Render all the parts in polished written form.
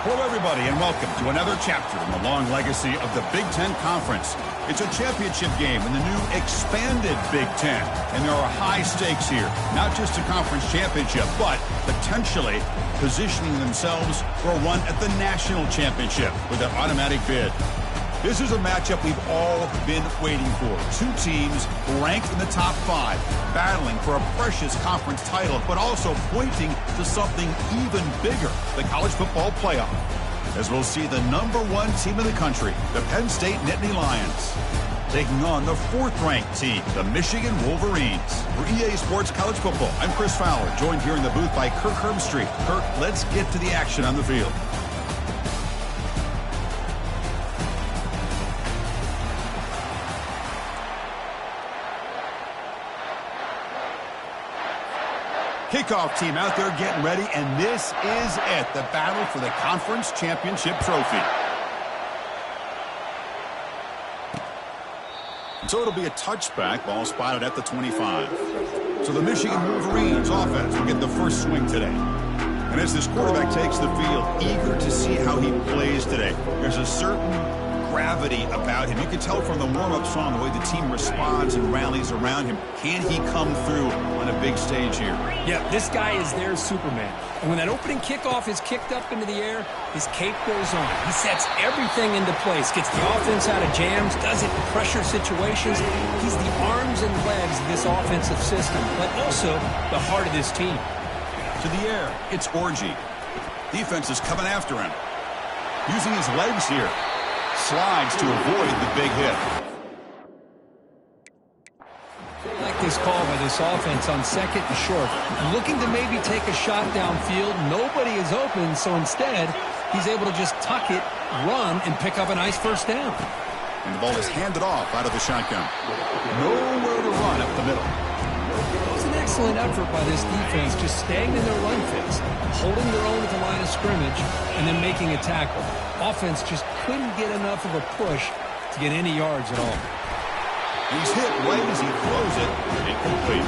Hello, everybody, and welcome to another chapter in the long legacy of the Big Ten Conference. It's a championship game in the new expanded Big Ten, and there are high stakes here. Not just a conference championship, but potentially positioning themselves for one at the national championship with an automatic bid. This is a matchup we've all been waiting for. Two teams ranked in the top 5, battling for a precious conference title, but also pointing to something even bigger, the college football playoff. As we'll see the #1 team in the country, the Penn State Nittany Lions, taking on the 4th-ranked team, the Michigan Wolverines. For EA Sports College Football, I'm Chris Fowler, joined here in the booth by Kirk Herbstreit. Kirk, let's get to the action on the field. Kickoff team out there getting ready, and this is it, the battle for the conference championship trophy. So it'll be a touchback, ball spotted at the 25. So the Michigan Wolverines offense will get the first swing today. And as this quarterback takes the field, eager to see how he plays today, there's a certain gravity about him. You can tell from the warm-up song the way the team responds and rallies around him. Can he come through on a big stage here? Yeah, this guy is their Superman. And when that opening kickoff is kicked up into the air, his cape goes on. He sets everything into place, gets the offense out of jams, does it in pressure situations. He's the arms and legs of this offensive system, but also the heart of this team. To the air, it's Orgy. Defense is coming after him. Using his legs here. Slides to avoid the big hit. I like this call by this offense on 2nd and short. Looking to maybe take a shot downfield. Nobody is open, so instead, he's able to just tuck it, run, and pick up a nice first down. And the ball is handed off out of the shotgun. Nowhere to run up the middle. It was an excellent effort by this defense, just staying in their run fits, holding their own at the line of scrimmage, and then making a tackle. Offense just couldn't get enough of a push to get any yards at all. He's hit right as he throws it. Incomplete.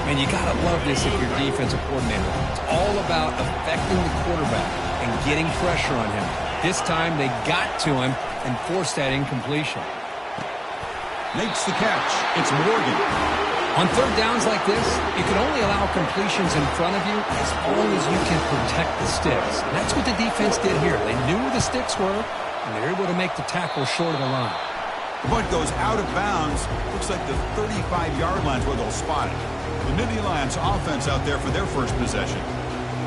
And you got to love this if you're defensive coordinator. It's all about affecting the quarterback and getting pressure on him. This time they got to him and forced that incompletion. Makes the catch. It's Morgan. On 3rd downs like this, you can only allow completions in front of you as long as you can protect the sticks. And that's what the defense did here. They knew where the sticks were, and they were able to make the tackle short of the line. The punt goes out of bounds. Looks like the 35-yard line is where they'll spot it. The Nittany Lions offense out there for their first possession.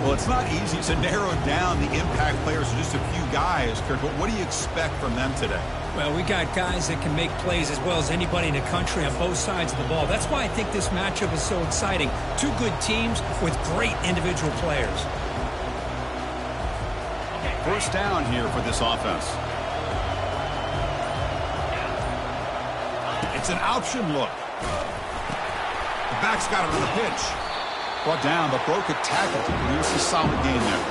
Well, it's not easy to narrow down the impact players to just a few guys, Kirk, but what do you expect from them today? Well, we got guys that can make plays as well as anybody in the country on both sides of the ball. That's why I think this matchup is so exciting. Two good teams with great individual players. First down here for this offense. It's an option look. The back's got it on the pitch. Brought down, but broke a tackle to produce a solid gain there.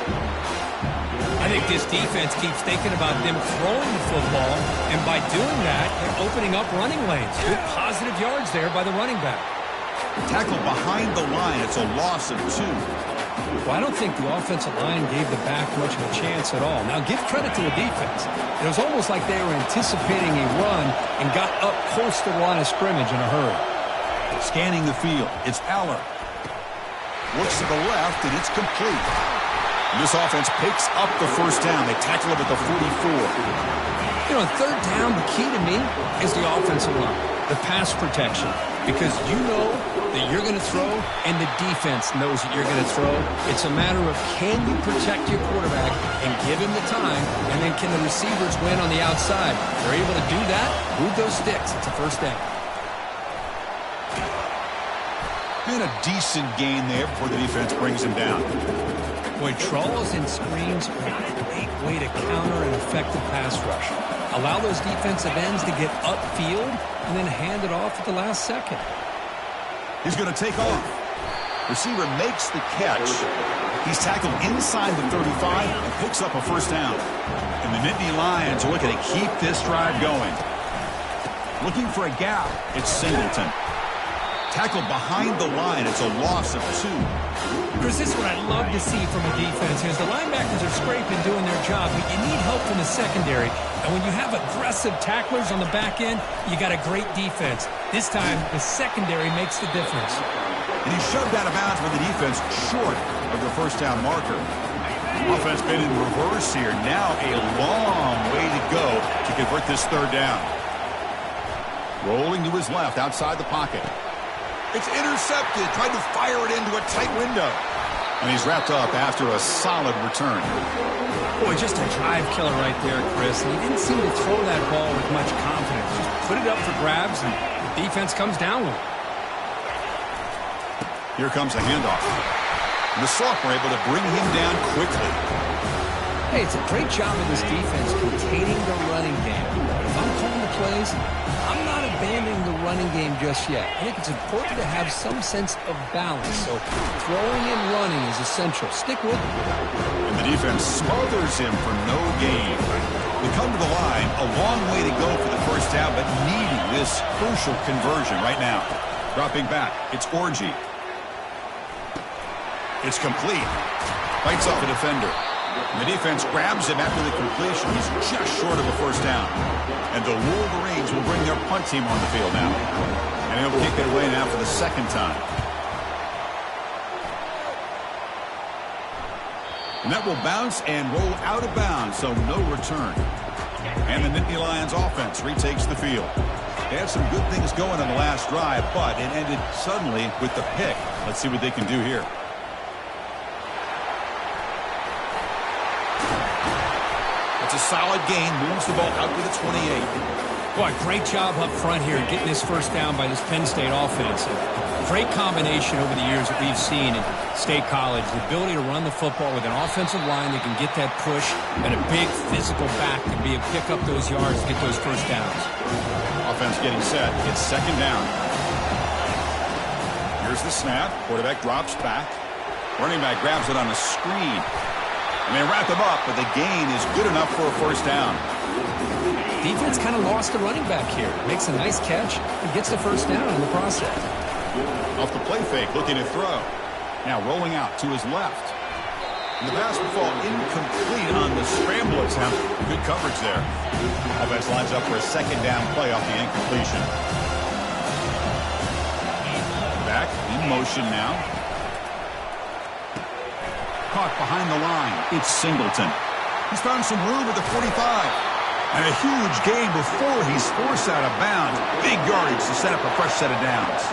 I think this defense keeps thinking about them throwing the football, and by doing that, they're opening up running lanes. Good positive yards there by the running back. Tackle behind the line. It's a loss of 2. Well, I don't think the offensive line gave the back much of a chance at all. Now, give credit to the defense. It was almost like they were anticipating a run and got up close to the line of scrimmage in a hurry. Scanning the field, it's Aller. Looks to the left, and it's complete. And this offense picks up the first down. They tackle him at the 44. You know, on 3rd down, the key to me is the offensive line, the pass protection, because you know that you're going to throw, and the defense knows that you're going to throw. It's a matter of can you protect your quarterback and give him the time, and then can the receivers win on the outside? If they're able to do that, move those sticks. It's a first down. Been a decent gain there before the defense brings him down. Boy, trawls and screens are a great way to counter an effective pass rush. Allow those defensive ends to get upfield and then hand it off at the last second. He's going to take off. Receiver makes the catch. He's tackled inside the 35 and picks up a first down. And the Nittany Lions are looking to keep this drive going. Looking for a gap. It's Singleton. Tackled behind the line. It's a loss of 2. Chris, this is what I love to see from a defense is the linebackers are scraping, doing their job, but you need help from the secondary. And when you have aggressive tacklers on the back end, you got a great defense. This time, the secondary makes the difference. And he shoved out of bounds with the defense short of the first down marker. Offense been in reverse here. Now a long way to go to convert this third down. Rolling to his left outside the pocket. It's intercepted. Tried to fire it into a tight window. And he's wrapped up after a solid return. Boy, just a drive killer right there, Chris. And he didn't seem to throw that ball with much confidence. Just put it up for grabs, and the defense comes down with it. Here comes a handoff. And the sophomore able to bring him down quickly. Hey, it's a great job of this defense containing the running game. But if I'm calling the plays, I'm not abandoning the running game just yet. I think it's important to have some sense of balance. So throwing and running is essential. Stick with it. And the defense smothers him for no gain. They come to the line, a long way to go for the first down, but needing this crucial conversion right now. Dropping back, it's Orgy. It's complete. Fights off a defender. And the defense grabs him after the completion. He's just short of a first down. And the Wolverines will bring their punt team on the field now. And he'll kick it away now for the second time. And that will bounce and roll out of bounds, so no return. And the Nittany Lions offense retakes the field. They had some good things going on the last drive, but it ended suddenly with the pick. Let's see what they can do here. It's a solid gain, moves the ball out to the 28. Boy, great job up front here getting this first down by this Penn State offense. Great combination over the years that we've seen in State College. The ability to run the football with an offensive line that can get that push and a big physical back to be able to pick up those yards and get those first downs. Offense getting set. It's second down. Here's the snap. Quarterback drops back. Running back grabs it on a screen. And they wrap him up, but the gain is good enough for a first down. Defense kind of lost the running back here. Makes a nice catch and gets the first down in the process. Off the play fake, looking to throw. Now rolling out to his left. And the pass will fall incomplete on the scramble attempt. Good coverage there. Offense lines up for a second down play off the incompletion. Back in motion now. Caught behind the line. It's Singleton. He's found some room at the 45. And a huge gain before he's forced out of bounds. Big yardage to set up a fresh set of downs.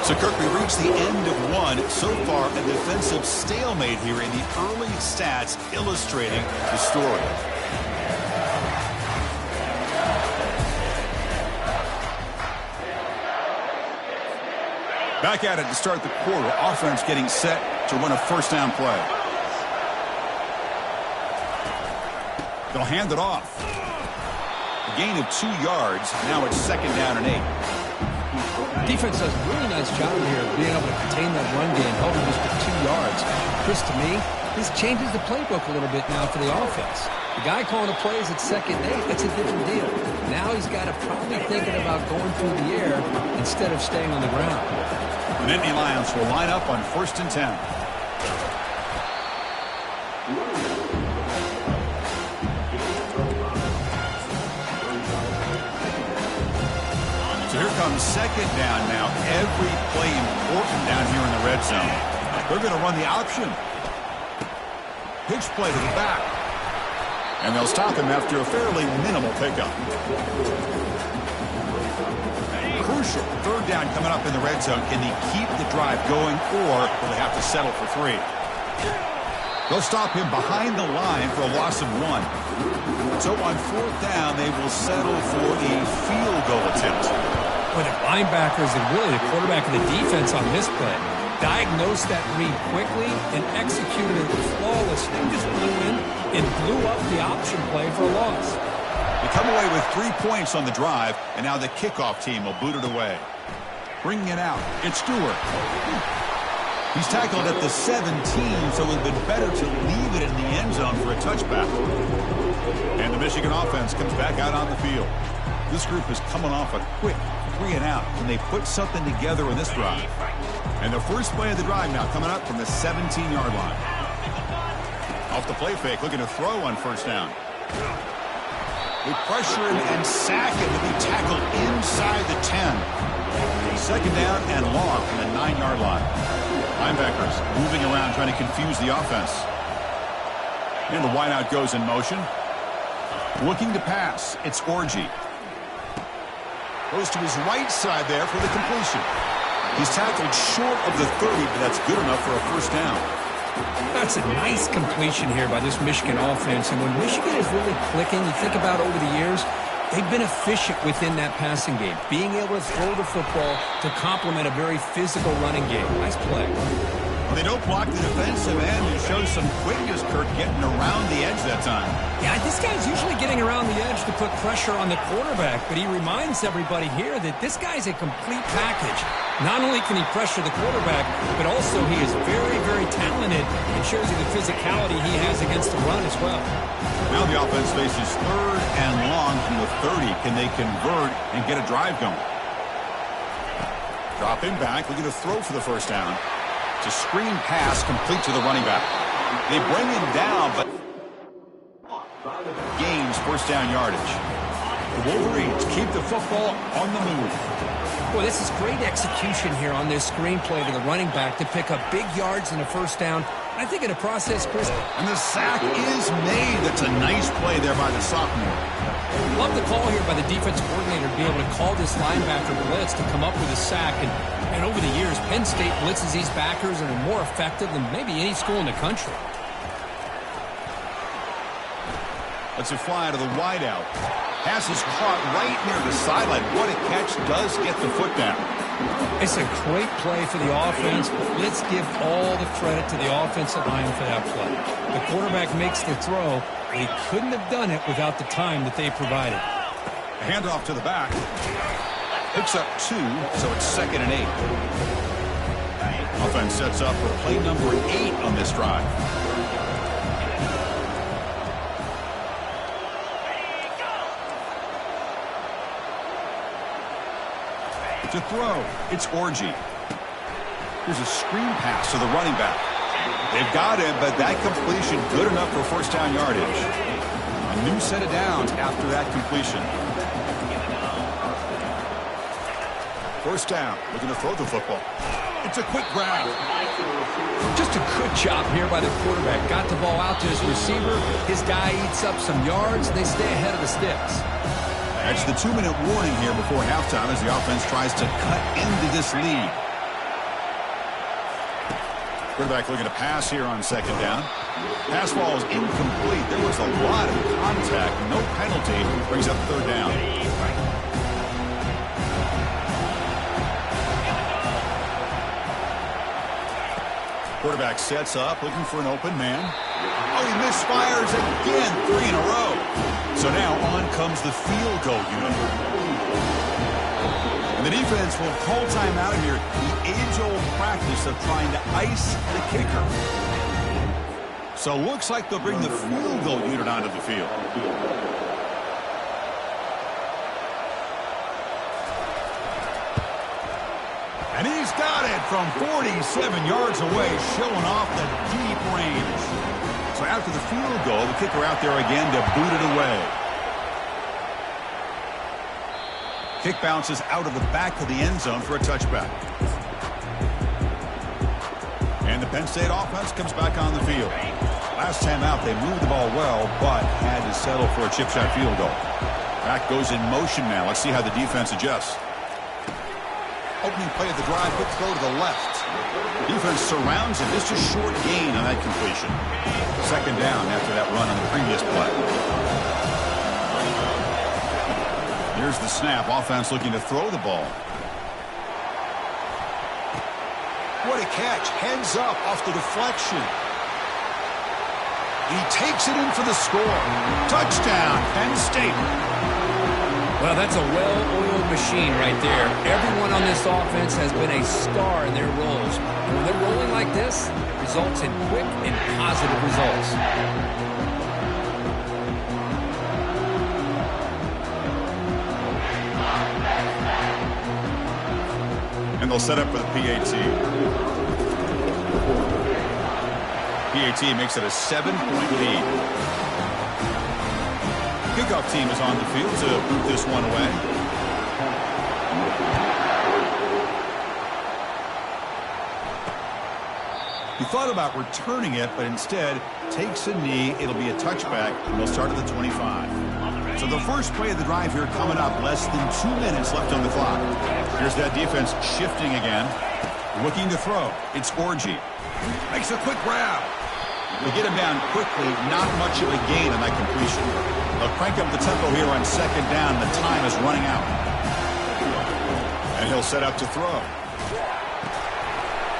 So, Kirk, we reached the end of one. So far, a defensive stalemate here in the early stats illustrating the story. Back at it to start the quarter. Offense getting set to run a first down play. They'll hand it off. A gain of 2 yards. Now it's second down and 8. Defense does a really nice job here of being able to contain that run game, holding just to 2 yards. Chris, to me, this changes the playbook a little bit now for the offense. The guy calling the plays at second and 8, that's a different deal. Now he's got to probably thinking about going through the air instead of staying on the ground. The Nittany Lions will line up on 1st and 10. So here comes second down now. Every play important down here in the red zone. They're going to run the option. Pitch play to the back. And they'll stop him after a fairly minimal pickup. Crucial. Third down coming up in the red zone. Can he keep the drive going, or will they have to settle for 3? They'll stop him behind the line for a loss of 1. So on 4th down, they will settle for a field goal attempt. But the linebackers and really the quarterback of the defense on this play diagnosed that read quickly and executed it flawlessly. Just blew in and blew up the option play for a loss. They come away with 3 points on the drive, and now the kickoff team will boot it away. Bringing it out, it's Stewart. He's tackled at the 17, so it would have been better to leave it in the end zone for a touchback. And the Michigan offense comes back out on the field. This group is coming off a quick 3-and-out. Can they put something together in this drive? And the first play of the drive now coming up from the 17-yard line. Off the play fake, looking to throw on first down. They pressure him and sack him to be tackled inside the 10. Second down and long from the 9-yard line. Linebackers moving around trying to confuse the offense. And the wideout goes in motion. Looking to pass, it's Orgy. Goes to his right side there for the completion. He's tackled short of the 30, but that's good enough for a first down. That's a nice completion here by this Michigan offense. And when Michigan is really clicking, you think about over the years, they've been efficient within that passing game, being able to throw the football to complement a very physical running game. Nice play. Well, they don't block the defensive end and show some quickness, Kurt, getting around the edge that time. Yeah, this guy's usually getting around the edge to put pressure on the quarterback, but he reminds everybody here that this guy's a complete package. Not only can he pressure the quarterback, but also he is very, very talented and shows you the physicality he has against the run as well. Now the offense faces third and long from the 30. Can they convert and get a drive going? Drop him back, looking to throw for the first down. It's a screen pass complete to the running back. They bring him down, but gains first down yardage. The Wolverines keep the football on the move. Well, this is great execution here on this screen play to the running back to pick up big yards in the first down. I think in the process, Chris. And the sack is made. That's a nice play there by the sophomore. Love the call here by the defense coordinator to be able to call this linebacker blitz to come up with a sack. And over the years, Penn State blitzes these backers and are more effective than maybe any school in the country. Let's it fly to the wideout. Pass is caught right near the sideline. What a catch. Does get the foot down. It's a great play for the offense, but let's give all the credit to the offensive line for that play. The quarterback makes the throw, but he couldn't have done it without the time that they provided. A handoff to the back. Picks up 2, so it's 2nd and 8. Offense sets up for play number 8 on this drive. To throw, it's Orgy. Here's a screen pass to the running back. They've got him, but that completion good enough for first down yardage. A new set of downs after that completion. First down, looking to throw the football. It's a quick grab. Just a good job here by the quarterback. Got the ball out to his receiver. His guy eats up some yards. They stay ahead of the sticks. That's the 2-minute warning here before halftime as the offense tries to cut into this lead. Quarterback looking to pass here on second down. Pass ball is incomplete. There was a lot of contact. No penalty. Brings up third down. Quarterback sets up, looking for an open man. Oh, he misfires again, 3 in a row. So now on comes the field goal unit. And the defense will call timeout here. The age-old practice of trying to ice the kicker. So looks like they'll bring the field goal unit onto the field. And he's got it from 47 yards away, showing off the deep range. So after the field goal, the kicker out there again to boot it away. Kick bounces out of the back of the end zone for a touchback. And the Penn State offense comes back on the field. Last time out, they moved the ball well, but had to settle for a chip shot field goal. Back goes in motion now. Let's see how the defense adjusts. Opening play of the drive, quick throw to the left. Defense surrounds him. Just a short gain on that completion. Second down after that run on the previous play. Here's the snap. Offense looking to throw the ball. What a catch. Heads up off the deflection. He takes it in for the score. Touchdown, Penn State. Well, that's a well-oiled machine right there. Everyone on this offense has been a star in their roles. And when they're rolling like this, it results in quick and positive results. And they'll set up for the PAT. PAT makes it a 7-point lead. Kickoff team is on the field to boot this one away. He thought about returning it, but instead takes a knee. It'll be a touchback, and they'll start at the 25. So the first play of the drive here coming up, less than 2 minutes left on the clock. Here's that defense shifting again. Looking to throw. It's Orgy. Makes a quick grab. They get him down quickly. Not much of a gain on that completion. They'll crank up the tempo here on second down. The time is running out. And he'll set up to throw.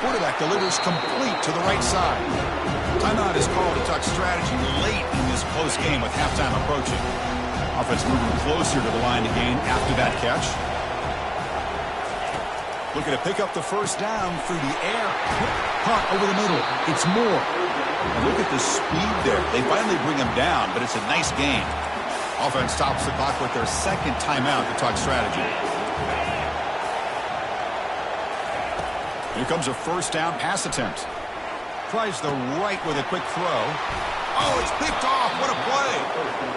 Quarterback delivers complete to the right side. Timeout is called to talk strategy late in this close game with halftime approaching. Offense moving closer to the line to gain after that catch. Looking to pick up the first down through the air. Caught over the middle. It's Moore. And look at the speed there. They finally bring him down, but it's a nice gain. Offense stops the clock with their second timeout to talk strategy. Here comes a first down pass attempt. Tries the right with a quick throw. Oh, it's picked off. What a play.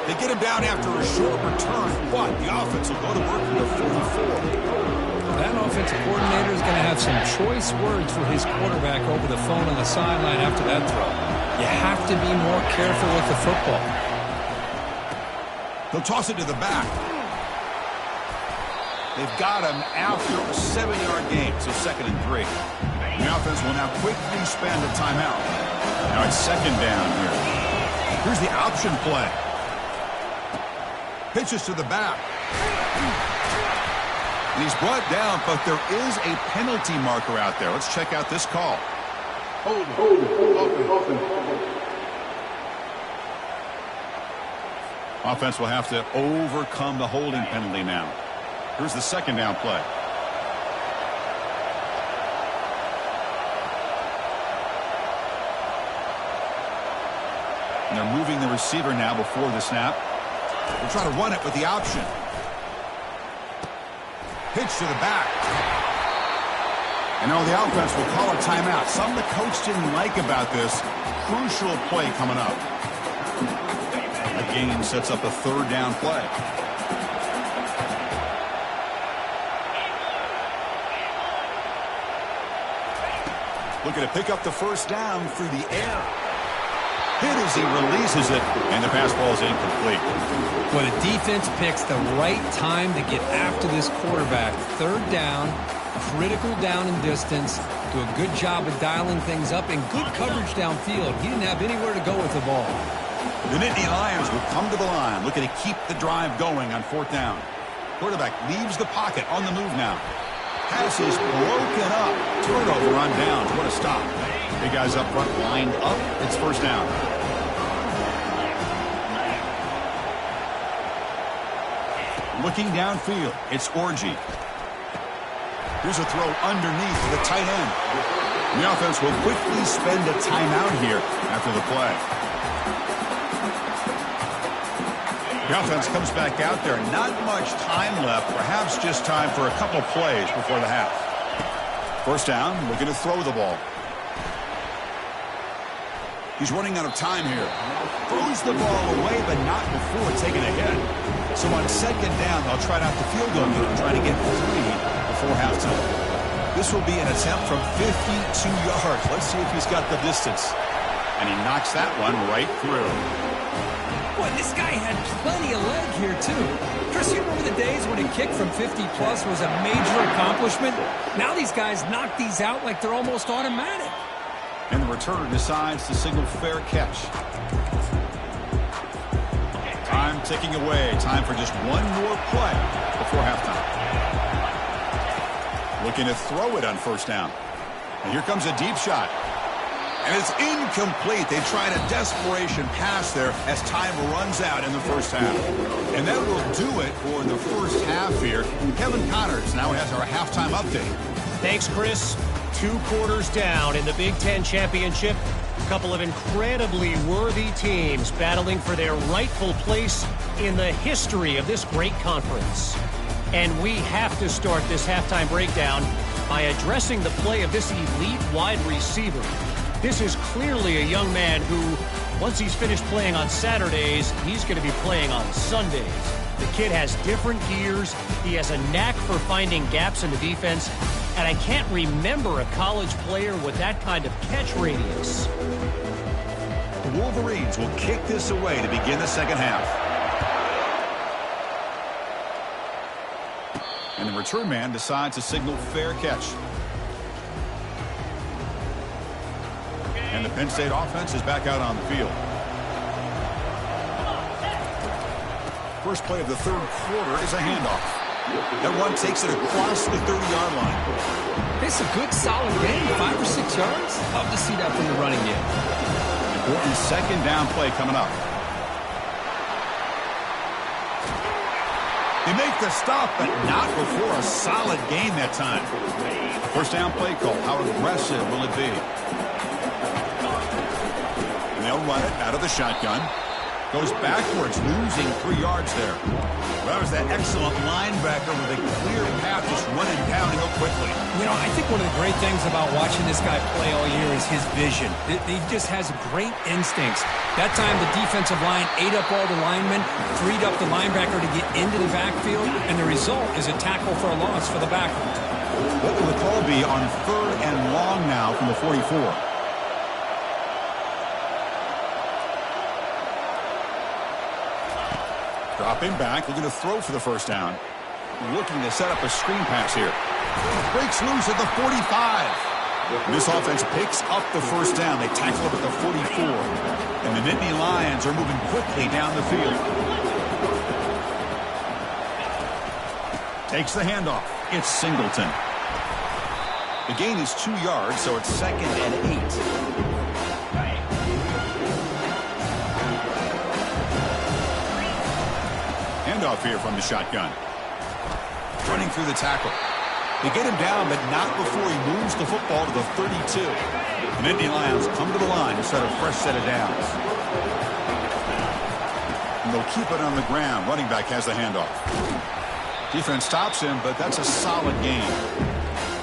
They get him down after a short return, but the offense will go to work from the 44. That offensive coordinator is going to have some choice words for his quarterback over the phone on the sideline after that throw. You have to be more careful with the football. He'll toss it to the back. They've got him after a 7-yard gain, so 2nd and 3. The offense will now quickly spend a timeout. Now it's second down here. Here's the option play. Pitches to the back. And he's brought down, but there is a penalty marker out there. Let's check out this call. Hold. Offense will have to overcome the holding penalty now. Here's the second down play. And they're moving the receiver now before the snap. They'll try to run it with the option. Pitch to the back. And now the offense will call a timeout. Something the coach didn't like about this. Crucial play coming up. That gain sets up a third down play. Looking to pick up the first down through the air. Hit as he releases it, and the pass ball is incomplete. Well, the defense picks the right time to get after this quarterback. Third down, critical down and distance. Do a good job of dialing things up, and good coverage downfield. He didn't have anywhere to go with the ball. The Nittany Lions will come to the line, looking to keep the drive going on 4th down. Quarterback leaves the pocket on the move now. Pass is broken up. Turnover on downs. What a stop. Big guys up front lined up. It's first down. Looking downfield. It's Orgy. Here's a throw underneath the tight end. The offense will quickly spend a timeout here after the play. The offense comes back out there. Not much time left. Perhaps just time for a couple plays before the half. First down, looking to throw the ball. He's running out of time here. Throws the ball away, but not before taking a hit. So on second down, they'll try out the field goal move, trying to get 3 before halftime. This will be an attempt from 52 yards. Let's see if he's got the distance. And he knocks that one right through. Boy, this guy had plenty of leg here, too. Chris, you remember the days when a kick from 50-plus was a major accomplishment? Now these guys knock these out like they're almost automatic. And the return decides to signal fair catch. Time ticking away. Time for just one more play before halftime. Looking to throw it on first down. And here comes a deep shot. And it's incomplete. They tried a desperation pass there as time runs out in the first half. And that will do it for the first half here. Kevin Connors now has our halftime update. Thanks, Chris. 2 quarters down in the Big Ten Championship. A couple of incredibly worthy teams battling for their rightful place in the history of this great conference. And we have to start this halftime breakdown by addressing the play of this elite wide receiver. This is clearly a young man who, once he's finished playing on Saturdays, he's going to be playing on Sundays. The kid has different gears. He has a knack for finding gaps in the defense. And I can't remember a college player with that kind of catch radius. The Wolverines will kick this away to begin the second half. And the return man decides to signal fair catch. And the Penn State offense is back out on the field. First play of the third quarter is a handoff. That one takes it across the 30-yard line. It's a good, solid game, 5 or 6 yards. Love to see that from the running game. Important second down play coming up. They make the stop, but not before a solid gain that time. First down play call. How aggressive will it be? And they'll run it out of the shotgun. Goes backwards, losing 3 yards there. Well, that was that excellent linebacker with a clear path just running downhill quickly. You know, I think one of the great things about watching this guy play all year is his vision. He just has great instincts. That time, the defensive line ate up all the linemen, freed up the linebacker to get into the backfield, and the result is a tackle for a loss for the backer. What will the call be on 3rd and long now from the 44? Dropping back, looking to throw for the first down. Looking to set up a screen pass here. Breaks loose at the 45. This offense picks up the first down. They tackle up at the 44. And the Nittany Lions are moving quickly down the field. Takes the handoff. It's Singleton. The gain is 2 yards, so it's 2nd and 8. Handoff here from the shotgun. Running through the tackle. They get him down, but not before he moves the football to the 32. The Nittany Lions come to the line to start a fresh set of downs. And they'll keep it on the ground. Running back has the handoff. Defense stops him, but that's a solid gain.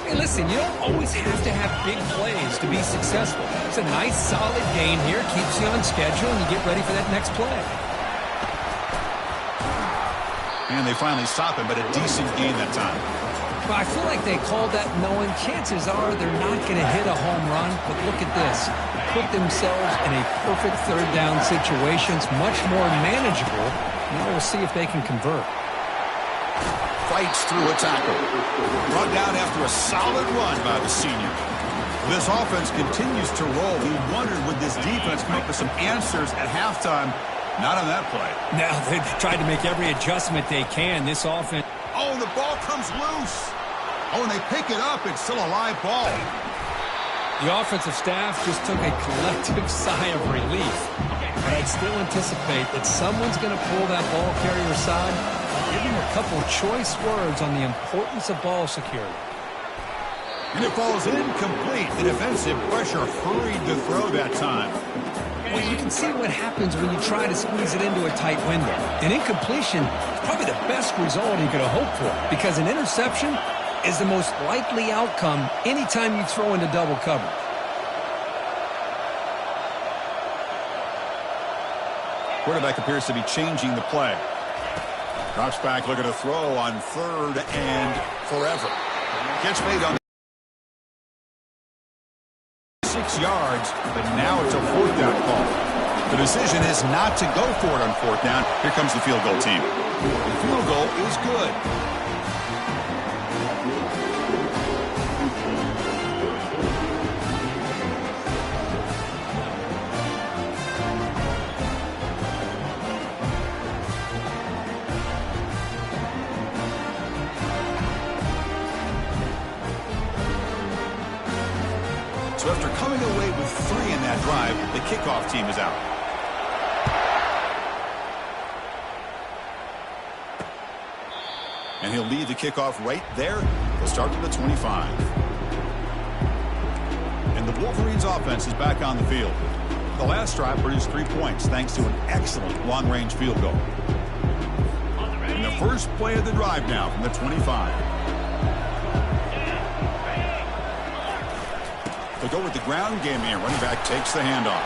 Hey, listen, you don't always have to have big plays to be successful. It's a nice, solid gain here. Keeps you on schedule, and you get ready for that next play. And they finally stop him, but a decent gain that time. Well, I feel like they called that knowing chances are they're not going to hit a home run. But look at this. Put themselves in a perfect third down situation. It's much more manageable. Now we'll see if they can convert. Fights through a tackle. Brought down after a solid run by the senior. This offense continues to roll. We wondered, would this defense come up with some answers at halftime? Not on that play. Now they've tried to make every adjustment they can. This offense. Oh, the ball comes loose. Oh, and they pick it up. It's still a live ball. The offensive staff just took a collective sigh of relief. But I'd still anticipate that someone's going to pull that ball carrier aside and give him a couple choice words on the importance of ball security. And it falls incomplete. The defensive pressure hurried to throw that time. Well, you can see what happens when you try to squeeze it into a tight window. An incompletion is probably the best result you could have hoped for, because an interception is the most likely outcome anytime you throw into double coverage. Quarterback appears to be changing the play. Drops back, looking to throw on 3rd and forever. Catch made on 6 yards, but now it's a 4th down call. The decision is not to go for it on 4th down. Here comes the field goal team. The field goal is good. So after coming away with 3 in that drive, the kickoff team is out. And he'll lead the kickoff right there. They'll start to the 25. And the Wolverines offense is back on the field. The last drive produced 3 points thanks to an excellent long-range field goal. And the first play of the drive now from the 25. They'll go with the ground game here. Running back takes the handoff.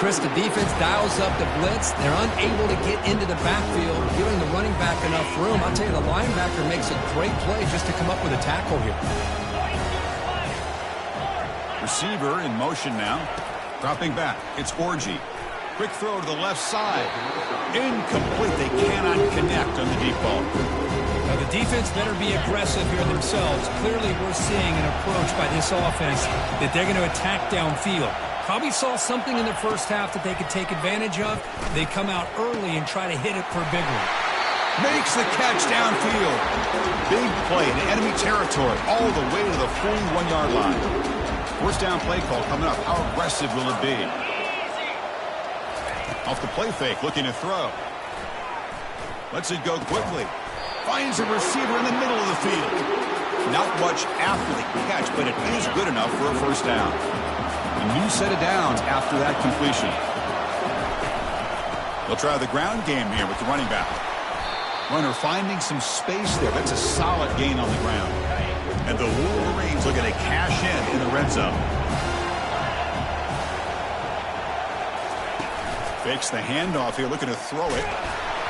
Chris, the defense dials up the blitz. They're unable to get into the backfield, giving the running back enough room. I'll tell you, the linebacker makes a great play just to come up with a tackle here. Receiver in motion now. Dropping back. It's Orgy. Quick throw to the left side. Incomplete. They cannot connect on the deep ball. Now, the defense better be aggressive here themselves. Clearly, we're seeing an approach by this offense that they're going to attack downfield. Probably saw something in the first half that they could take advantage of. They come out early and try to hit it for a big one. Makes the catch downfield. Big play in enemy territory all the way to the 41-yard line. First down play call coming up. How aggressive will it be? Off the play fake, looking to throw. Lets it go quickly. Finds a receiver in the middle of the field. Not much after the catch, but it is good enough for a first down. A new set of downs after that completion. They'll try the ground game here with the running back. Runner finding some space there. That's a solid gain on the ground. And the Wolverines looking to cash in the red zone. Fakes the handoff here, looking to throw it.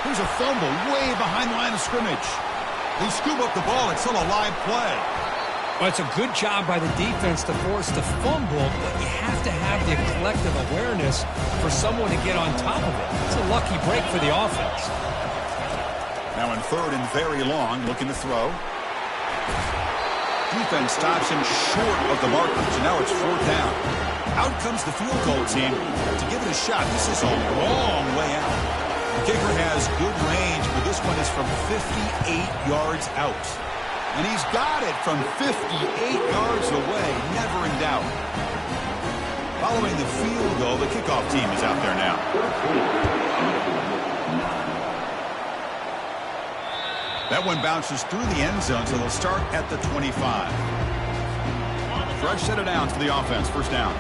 Here's a fumble way behind the line of scrimmage. They scoop up the ball. It's still a live play. Well, it's a good job by the defense to force the fumble, but you have to have the collective awareness for someone to get on top of it. It's a lucky break for the offense. Now in third and very long, looking to throw. Defense stops him short of the markers, and now it's fourth down. Out comes the field goal team to give it a shot. This is a long way out. The kicker has good range, but this one is from 58 yards out. And he's got it from 58 yards away, never in doubt. Following the field goal, the kickoff team is out there now. That one bounces through the end zone, so they'll start at the 25. Fresh set of downs for the offense, first down.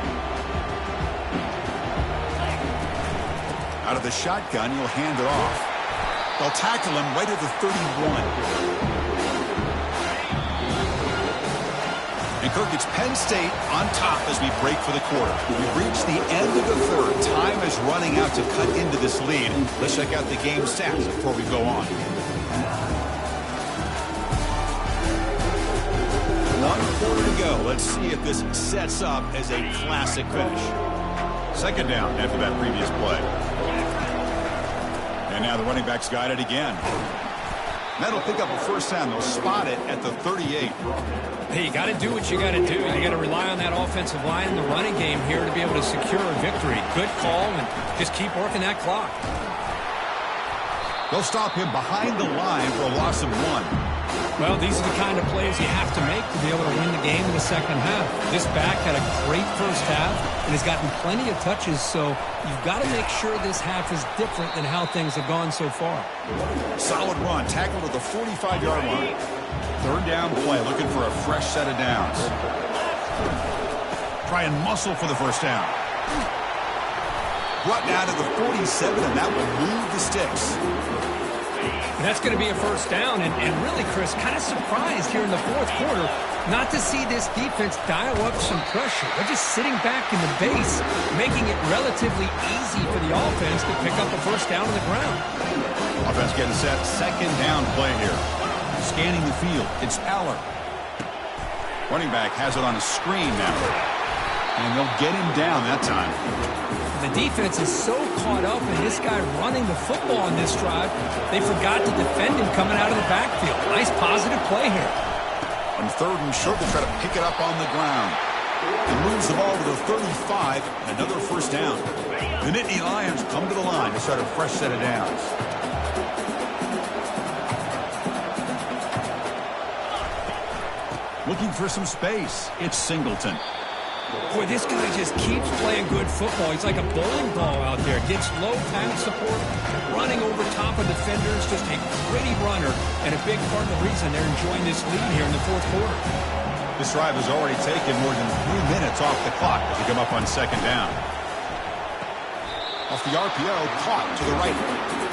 Out of the shotgun, he'll hand it off. They'll tackle him right at the 31. And Kirk, it's Penn State on top as we break for the quarter. We've reached the end of the third. Time is running out to cut into this lead. Let's check out the game stats before we go on. 1 quarter to go. Let's see if this sets up as a classic finish. Second down after that previous play. And now the running back's got it again. That'll pick up a first down. They'll spot it at the 38. Hey, you got to do what you got to do. You got to rely on that offensive line in the running game here to be able to secure a victory. Good call, and just keep working that clock. They'll stop him behind the line for a loss of 1. Well, these are the kind of plays you have to make to be able to win the game in the second half. This back had a great first half and has gotten plenty of touches, so you've got to make sure this half is different than how things have gone so far. Solid run, tackled at the 45-yard line. Third down play, looking for a fresh set of downs. Try and muscle for the first down. Brought down to the 47, and that will move the sticks. And that's going to be a first down, and really, Chris, kind of surprised here in the fourth quarter not to see this defense dial up some pressure. They're just sitting back in the base, making it relatively easy for the offense to pick up a first down on the ground. Offense getting set, second down play here. Scanning the field, it's Aller. Running back has it on a screen now. And they'll get him down that time. The defense is so caught up in this guy running the football on this drive, they forgot to defend him coming out of the backfield. Nice positive play here. On third and short, they try to pick it up on the ground. He moves the ball to the 35, another first down. The Nittany Lions come to the line to start a fresh set of downs. Looking for some space, it's Singleton. Boy, this guy just keeps playing good football. He's like a bowling ball out there. Gets low pass support, running over top of defenders. Just a gritty runner, and a big part of the reason they're enjoying this lead here in the fourth quarter. This drive has already taken more than 3 minutes off the clock as they come up on second down. Off the RPO, caught to the right.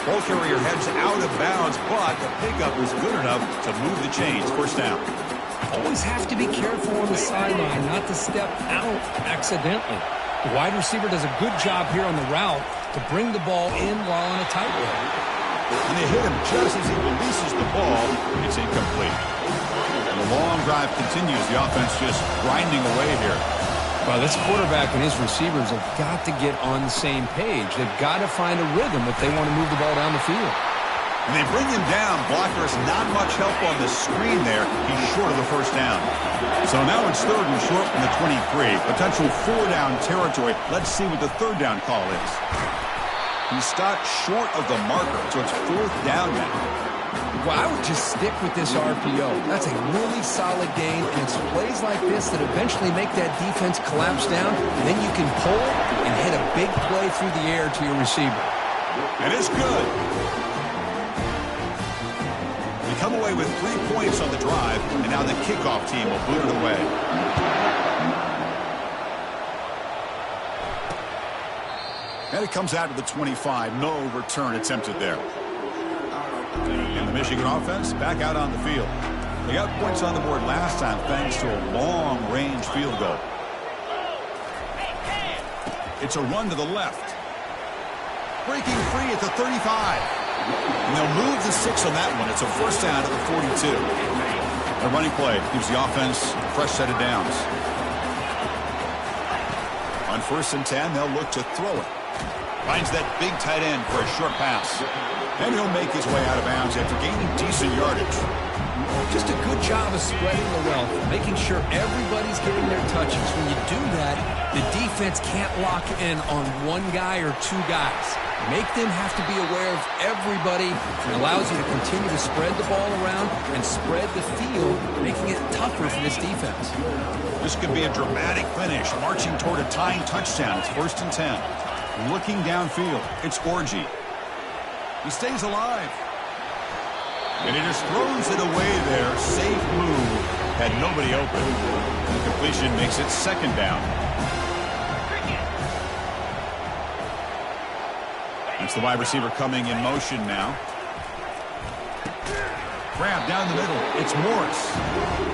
Ball carrier heads out of bounds, but the pickup is good enough to move the chains. First down. always have to be careful on the sideline not to step out accidentally. The wide receiver does a good job here on the route to bring the ball in while on a tightrope. And they hit him just as he releases the ball. It's incomplete. And the long drive continues. The offense just grinding away here. Well, this quarterback and his receivers have got to get on the same page. They've got to find a rhythm if they want to move the ball down the field. And they bring him down. Blockers not much help on the screen there. He's short of the first down. So now it's 3rd and short from the 23. Potential 4-down territory. Let's see what the 3rd down call is. He stopped short of the marker, so it's 4th down now. Well, I would just stick with this RPO. That's a really solid game, and it's plays like this that eventually make that defense collapse down, and then you can pull and hit a big play through the air to your receiver. And it's good. They come away with 3 points on the drive, and now the kickoff team will boot it away. And it comes out to the 25. No return attempted there. And the Michigan offense back out on the field. They got points on the board last time thanks to a long-range field goal. It's a run to the left. Breaking free at the 35. And they'll move the 6 on that one. It's a first down to the 42. The running play gives the offense a fresh set of downs. On 1st and 10, they'll look to throw it. Finds that big tight end for a short pass. And he'll make his way out of bounds after gaining decent yardage. Just a good job of spreading the wealth, making sure everybody's getting their touches. When you do that, the defense can't lock in on one guy or 2 guys. Make them have to be aware of everybody. It allows you to continue to spread the ball around and spread the field, making it tougher for this defense. This could be a dramatic finish, marching toward a tying touchdown. It's 1st and 10. Looking downfield, it's Orgy. He stays alive. And he just throws it away there. Safe move. Had nobody open. The completion makes it 2nd down. It's the wide receiver coming in motion now. Grab down the middle. It's Morris.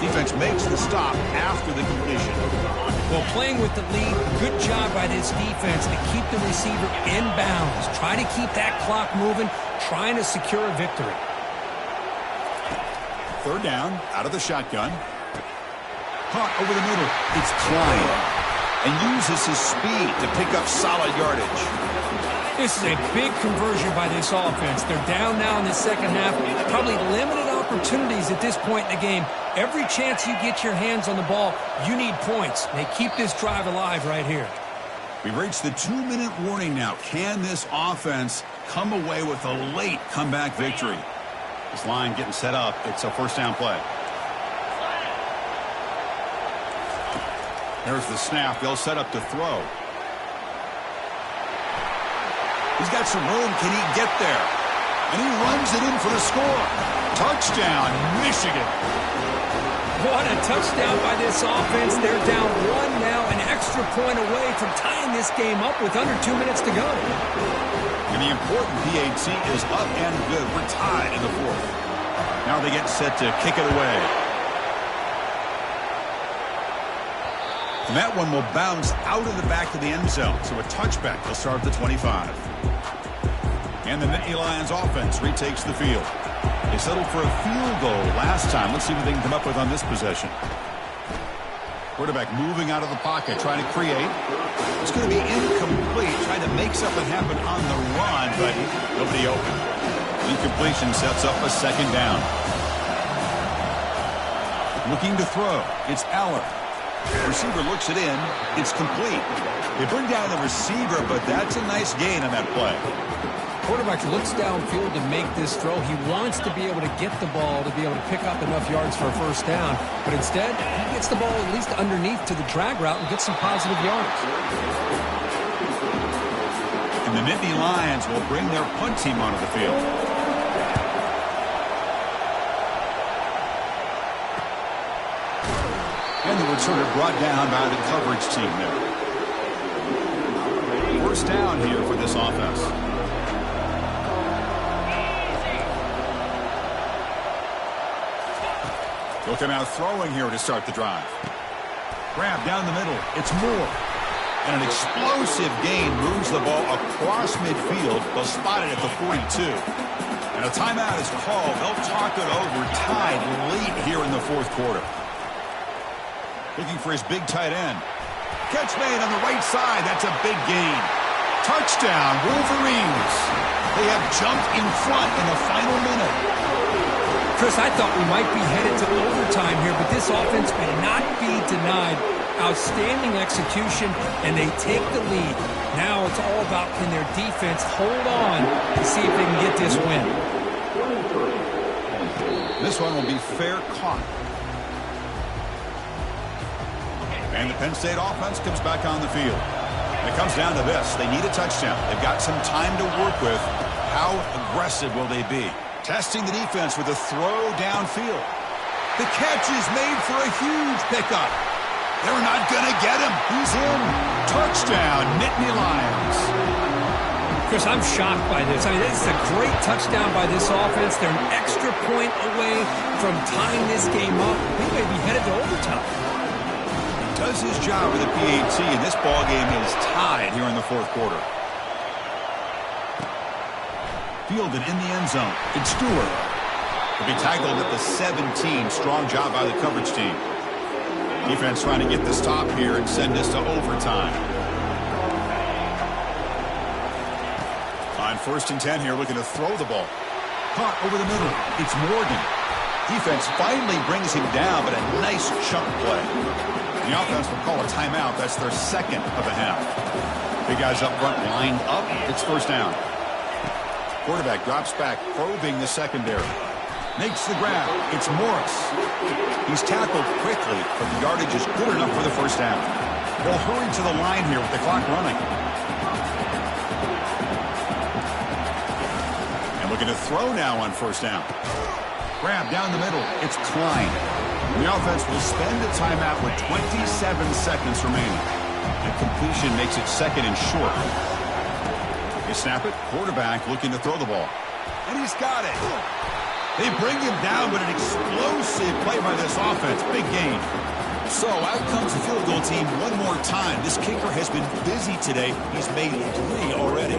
Defense makes the stop after the completion. Well, playing with the lead, good job by this defense to keep the receiver in bounds. Try to keep that clock moving, trying to secure a victory. 3rd down, out of the shotgun. Caught over the middle. It's Klein. And uses his speed to pick up solid yardage. This is a big conversion by this offense. They're down now in the 2nd half. Probably limited opportunities at this point in the game. Every chance you get your hands on the ball, you need points. They keep this drive alive right here. We've reached the 2-minute warning now. Can this offense come away with a late comeback victory? This line getting set up. It's a 1st down play. There's the snap. They'll set up to throw. He's got some room. Can he get there? And he runs it in for the score. Touchdown, Michigan. What a touchdown by this offense. They're down 1 now, an extra point away from tying this game up with under 2 minutes to go. And the important PAT is up and good. We're tied in the 4th. Now they get set to kick it away. And that one will bounce out of the back of the end zone. So a touchback. They'll start at the 25. And the Nittany Lions offense retakes the field. They settled for a field goal last time. Let's see what they can come up with on this possession. Quarterback moving out of the pocket, trying to create. It's going to be incomplete, trying to make something happen on the run, but nobody open. Incompletion sets up a 2nd down. Looking to throw. It's Aller. The receiver looks it in. It's complete. They bring down the receiver, but that's a nice gain on that play. Quarterback looks downfield to make this throw. He wants to be able to get the ball to be able to pick up enough yards for a 1st down. But instead, he gets the ball at least underneath to the drag route and gets some positive yards. And the Nittany Lions will bring their punt team onto the field. And the returner brought down by the coverage team there. 1st down here for this offense. They'll come out throwing here to start the drive. Grab down the middle. It's Moore. And an explosive gain moves the ball across midfield. They'll spot it at the 42. And a timeout is called. They'll talk it over, tied late here in the fourth quarter. Looking for his big tight end. Catch made on the right side. That's a big gain. Touchdown, Wolverines. They have jumped in front in the final minute. Chris, I thought we might be headed to overtime here, but this offense may not be denied. Outstanding execution, and they take the lead. Now it's all about can their defense hold on to see if they can get this win. This one will be fair caught. And the Penn State offense comes back on the field. And it comes down to this. They need a touchdown. They've got some time to work with. How aggressive will they be? Testing the defense with a throw downfield. The catch is made for a huge pickup. They're not going to get him. He's in. Touchdown, Nittany Lions. Chris, I'm shocked by this. I mean, this is a great touchdown by this offense. They're an extra point away from tying this game up. We may be headed to overtime. Does his job with the PAT, and this ball game is tied here in the fourth quarter. Fielded in the end zone. It's Stewart. He'll be tackled at the 17. Strong job by the coverage team. Defense trying to get the stop here and send this to overtime. On 1st and 10 here, looking to throw the ball. Caught over the middle. It's Morgan. Defense finally brings him down, but a nice chunk play. The offense will call a timeout. That's their second of the half. Big guys up front lined up. It's 1st down. Quarterback drops back, probing the secondary. Makes the grab. It's Morris. He's tackled quickly, but the yardage is good enough for the 1st down. They'll hurry to the line here with the clock running. And looking to throw now on 1st down. Grab down the middle. It's Klein. The offense will spend a timeout with 27 seconds remaining. And completion makes it 2nd and short. They snap it. Quarterback looking to throw the ball. And he's got it. They bring him down, but an explosive play by this offense. Big gain. So out comes the field goal team one more time. This kicker has been busy today. He's made 3 already.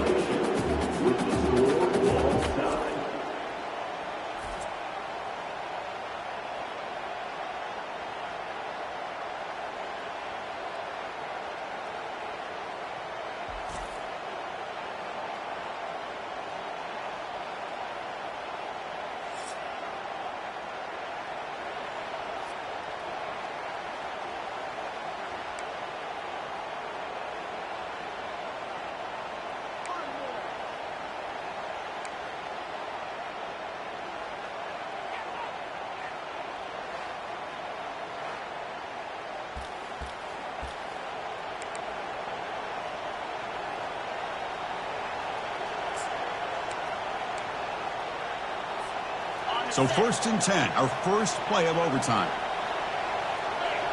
So 1st and 10, our first play of overtime.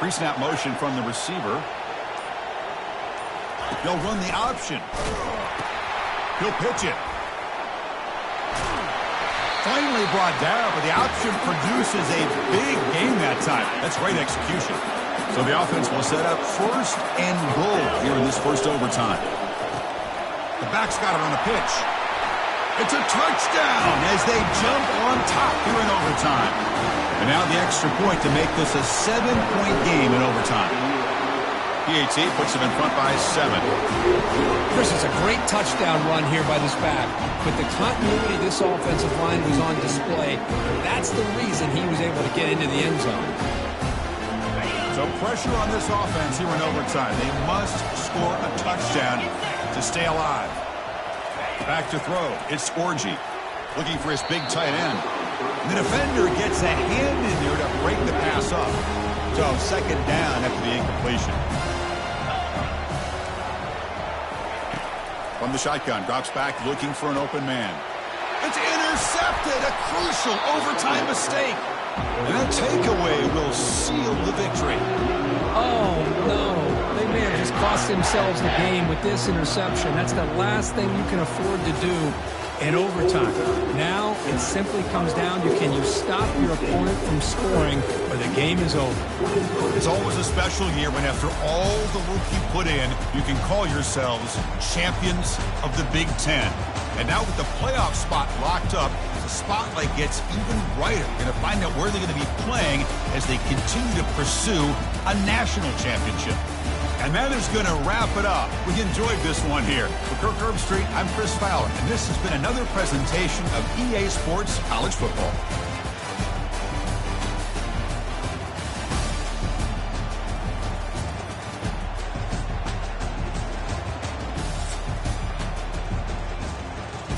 Pre-snap motion from the receiver. They'll run the option. He'll pitch it. Finally brought down, but the option produces a big gain that time. That's great execution. So the offense will set up 1st and goal here in this first overtime. The back's got it on the pitch. It's a touchdown as they jump on top here in overtime. And now the extra point to make this a 7-point game in overtime. PAT puts them in front by 7. Chris, it's a great touchdown run here by this back. But the continuity of this offensive line was on display. That's the reason he was able to get into the end zone. So pressure on this offense here in overtime. They must score a touchdown to stay alive. Back to throw. It's Orgy looking for his big tight end. The defender gets a hand in there to break the pass up. So 2nd down after the incompletion. From the shotgun, drops back looking for an open man. It's intercepted. A crucial overtime mistake. And a takeaway will seal the victory. Oh, no. They may have just cost themselves the game with this interception. That's the last thing you can afford to do. in overtime. Now it simply comes down to, can you stop your opponent from scoring or the game is over. It's always a special year when after all the work you put in, you can call yourselves champions of the Big Ten. And now with the playoff spot locked up, the spotlight gets even brighter. You're going to find out where they're going to be playing as they continue to pursue a national championship. And that is going to wrap it up. We enjoyed this one here. For Kirk Herbstreit, I'm Chris Fowler, and this has been another presentation of EA Sports College Football.